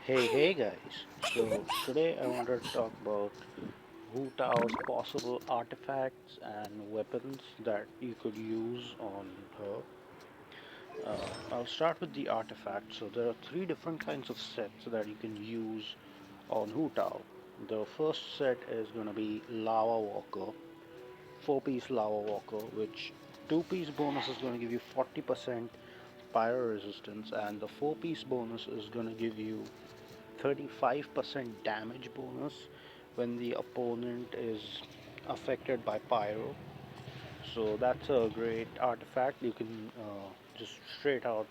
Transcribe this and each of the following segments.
Hey guys. So today I wanted to talk about Hu Tao's possible artifacts and weapons that you could use on her. I'll start with the artifacts. So there are three different kinds of sets that you can use on Hu Tao. The first set is going to be Lava Walker, 4-piece Lava Walker, which 2-piece bonus is going to give you 40% pyro resistance, and the 4-piece bonus is going to give you 35% damage bonus when the opponent is affected by pyro. So that's a great artifact. You can just straight out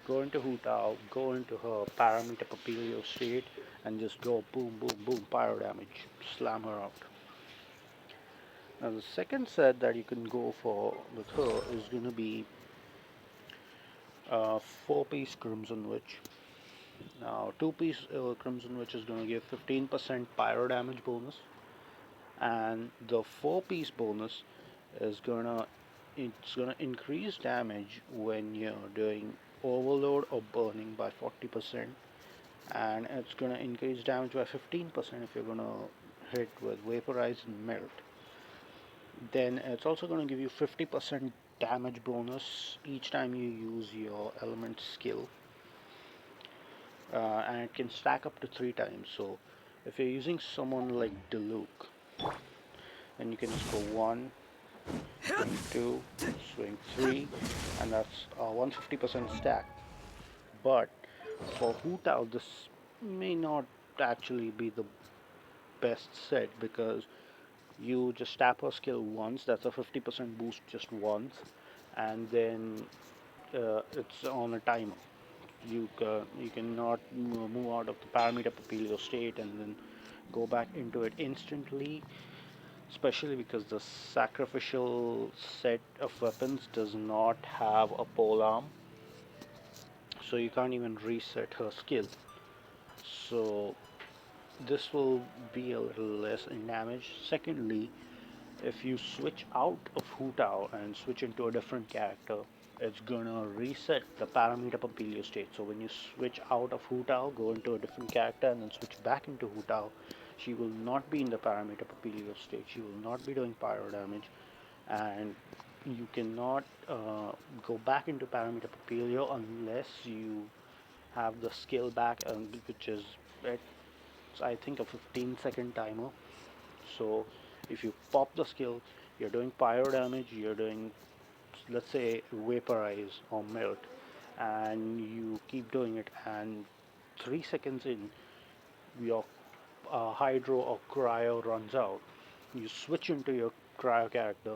go into Hu Tao, go into her parameter Papilio state, and just go boom, boom, boom, pyro damage, slam her out. Now the second set that you can go for with her is going to be 4-piece Crimson Witch. Now 2-piece Crimson Witch is going to give 15% pyro damage bonus, and the 4-piece bonus is gonna increase damage when you're doing overload or burning by 40%, and it's gonna increase damage by 15% if you're gonna hit with vaporize and melt. Then it's also gonna give you 50% damage bonus each time you use your element skill, and it can stack up to 3 times. So if you're using someone like Diluc, then you can just go 1, swing 2, swing 3, and that's a 150% stack. But for Hu Tao, this may not actually be the best set because you just tap her skill once, that's a 50% boost just once, and then it's on a timer. You cannot move out of the parameter Papilio state and then go back into it instantly, especially because the sacrificial set of weapons does not have a pole arm, so you can't even reset her skill. So this will be a little less in damage. Secondly, if you switch out of Hu Tao and switch into a different character, it's gonna reset the parameter Papilio state. So when you switch out of Hu Tao, go into a different character, and then switch back into Hu Tao, she will not be in the parameter Papilio state. She will not be doing pyro damage, and you cannot go back into parameter Papilio unless you have the skill back, which is I think a 15-second timer. So if you pop the skill, you're doing pyro damage, you're doing, let's say, vaporize or melt, and you keep doing it, and 3 seconds in, your hydro or cryo runs out. You switch into your cryo character,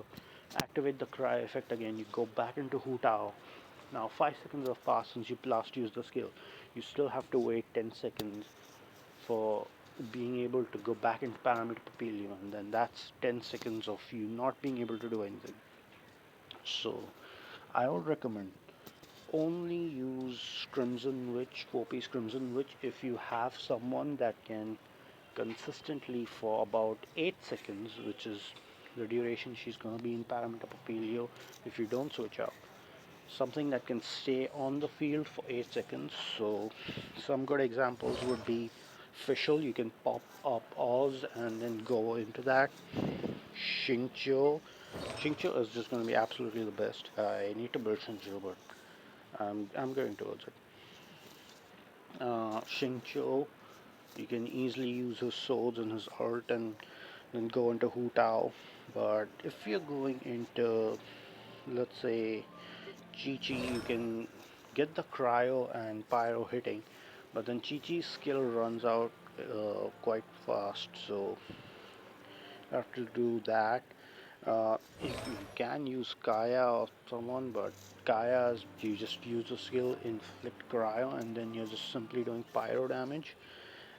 activate the cryo effect again, you go back into Hu Tao. Now 5 seconds have passed since you last used the skill. You still have to wait 10 seconds for being able to go back into parameter Papilio, and then that's 10 seconds of you not being able to do anything. So I would recommend only use Crimson Witch, 4-piece Crimson Witch, if you have someone that can consistently for about 8 seconds, which is the duration she's going to be in parameter Papilio if you don't switch out. Something that can stay on the field for 8 seconds. So some good examples would be Fischl. You can pop up Oz and then go into that. Xingqiu. Xingqiu is just going to be absolutely the best. I need to build Xingqiu, but I'm going towards it. Xingqiu, you can easily use his swords and his art and then go into Hu Tao. But if you're going into, let's say, Chi Chi, you can get the cryo and pyro hitting, but then Chi Chi's skill runs out quite fast, so you have to do that. You can use Kaya or someone, but Kaya is you just use a skill, inflict cryo, and then you're just simply doing pyro damage.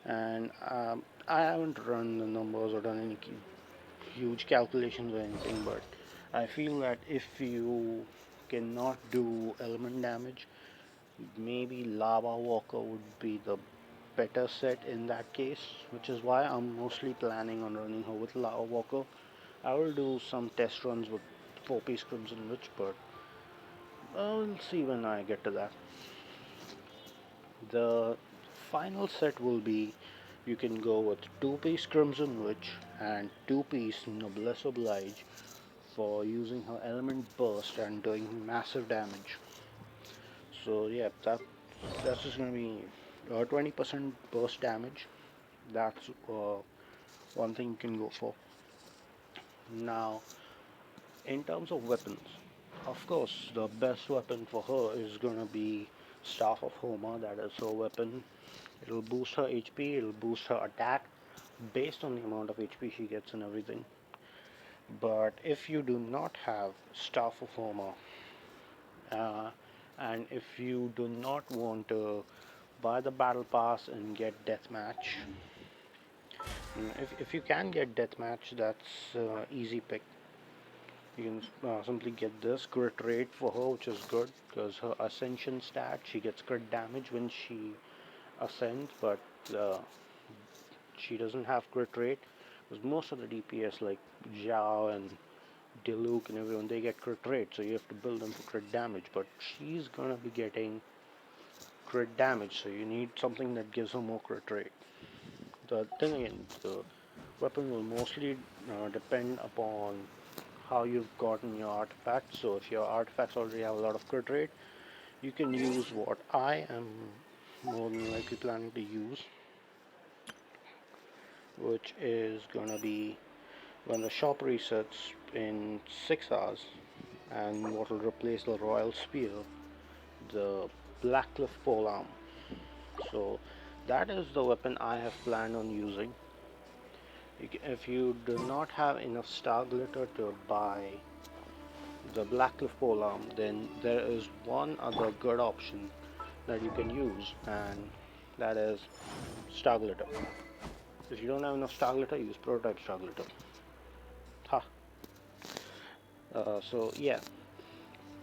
And I haven't run the numbers or done any huge calculations or anything, but I feel that if you cannot do element damage, maybe Lava Walker would be the better set in that case, which is why I'm mostly planning on running her with Lava Walker. I will do some test runs with 4-piece Crimson Witch, but we'll see when I get to that. The final set will be you can go with 2-piece Crimson Witch and 2-piece Noblesse Oblige for using her element burst and doing massive damage. So yeah, that's just gonna be 20% burst damage. That's one thing you can go for. Now, in terms of weapons, of course, the best weapon for her is gonna be Staff of Homer. That is her weapon. It'll boost her HP. It'll boost her attack based on the amount of HP she gets and everything. But if you do not have Staff of Homer, uh, and if you do not want to buy the battle pass and get deathmatch, if you can get deathmatch, that's easy pick. You can simply get this crit rate for her, which is good because her ascension stat, she gets crit damage when she ascends, but uh, she doesn't have crit rate because most of the DPS like Zhao and Diluc and everyone, they get crit rate, so you have to build them for crit damage, but she's gonna be getting crit damage, so you need something that gives her more crit rate. The thing again, the weapon will mostly depend upon how you've gotten your artifacts. So if your artifacts already have a lot of crit rate, you can use what I am more than likely planning to use, which is gonna be when the shop resets in 6 hours, and what will replace the Royal Spear, the Blackcliff Polearm. So that is the weapon I have planned on using. If you do not have enough star glitter to buy the Blackcliff Polearm, then there is one other good option that you can use, and that is star glitter. If you don't have enough star glitter, use prototype star glitter. Ha. So yeah,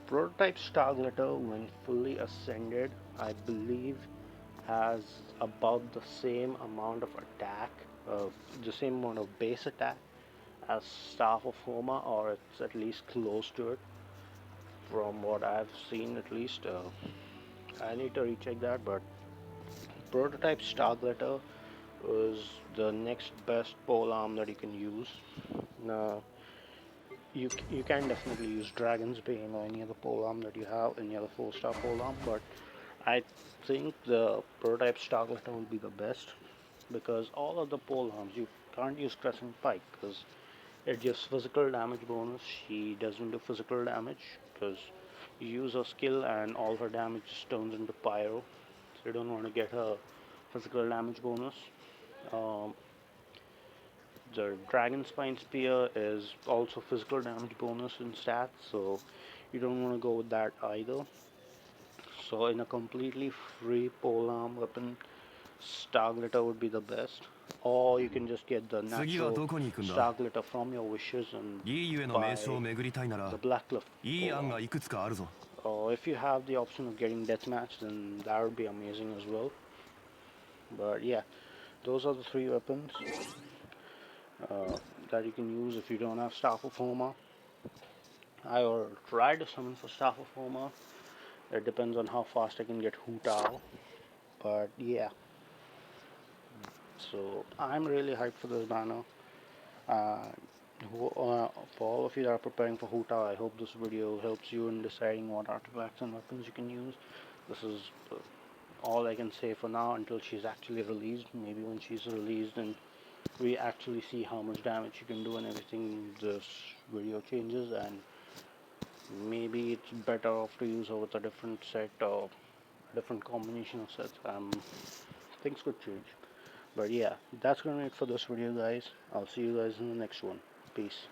prototype star glitter when fully ascended, I believe has about the same amount of attack, the same amount of base attack as Staff of Homer, or it's at least close to it from what I've seen at least. I need to recheck that, but prototype Star Glitter is the next best pole arm that you can use. Now, you can definitely use Dragon's Bane or any other pole arm that you have, any other 4-star pole arm, but I think the prototype Star Glitter will be the best because all of the pole arms you can't use Crescent Pike because it gives physical damage bonus. She doesn't do physical damage because you use her skill and all her damage just turns into pyro. So you don't want to get her physical damage bonus. Um, the Dragon Spine Spear is also physical damage bonus in stats, so you don't want to go with that either. So in a completely free polearm weapon, Star Glitter would be the best. Or you can just get the natural Star Glitter from your wishes and buy the Blackcliff polearm. Or if you have the option of getting Deathmatch, then that would be amazing as well. But yeah, those are the 3 weapons that you can use if you don't have Staff of Homer. I will try to summon for Staff of Homer. It depends on how fast I can get Hu Tao. But yeah, so I'm really hyped for this banner. Uh, for all of you that are preparing for Hu Tao, I hope this video helps you in deciding what artifacts and weapons you can use. This is all I can say for now until she's actually released. Maybe when she's released and we actually see how much damage you can do and everything, this video changes, and maybe it's better off to use her with a different set or a different combination of sets. Things could change. But yeah, that's gonna be it for this video, guys. I'll see you guys in the next one. Peace.